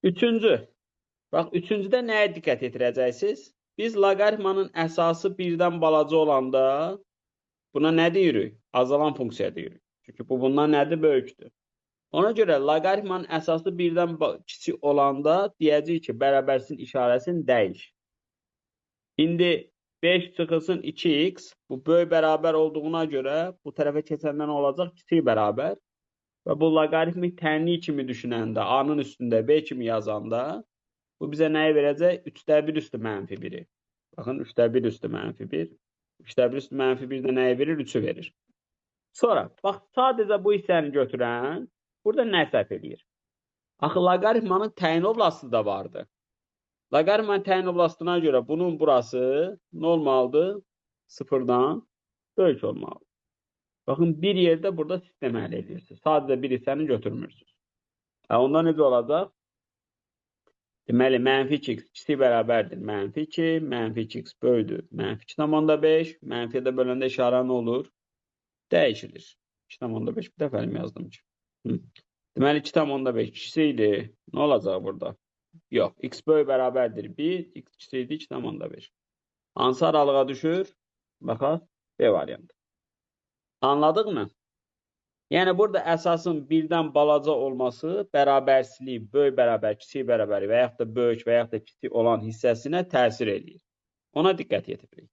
Üçüncü. Bax, üçüncüdə nəyə diqqət yetirəcəksiniz? Biz loqaritmanın əsası birdən balaca olanda buna nə deyirik? Azalan funksiya deyirik. Çünki bu bundan nədir? Böyükdür. Ona görə loqaritmanın əsası birdən kiçik olanda deyəcəyik ki, bərabərsin işarəsini dəyiş. İndi 5 çıxılsın 2x, bu böyük bərabər olduğuna görə bu tərəfə keçəndən olacaq kiçik bərabər. Və bu loqaritmik tənlik kimi düşünəndə, A-nın üstündə B kimi yazanda bu bizə nəyi verəcək? 3-1 üstü mənfi 1-i. Baxın, 3-1 üstü mənfi 1. 3-1 üstü mənfi 1 də nəyi verir? 3-ü verir. Sonra, bax, sadəcə bu hissəni götürən burada nə səhv edir? Axı, loqaritmanın təyin oblastı da vardı. Loqaritmanın təyin oblastına görə bunun burası nə olmalıdır? Sıfırdan böyük olmalıdır. Baxın, bir yerdə burada sistem əldə edirsiniz. Sadəcə bir hissəni götürmürsünüz. Onda necə olacaq? Deməli, mənfi 2x kiçik bərabərdir. Mənfi 2, mənfi 2x böyüdür. Mənfi 2,5, mənfiyə də böləndə işarə nə olur? Dəyişilir. 2,5 bir dəfə əlim yazdım ki. Deməli, 2,5 kiçikdir. Nə olacaq burada? Yox, x böyük bərabərdir 1, x kiçikdir 2,5. Hansı aralığa düşür? Baxaq, B variantı. Anladıq mı? Yəni, burada əsasın birdən balaca olması bərabərsizlik, böyük bərabər, kiçik bərabər və yaxud da böyük və yaxud da kiçik olan hissəsinə təsir edir. Ona diqqət yetirin.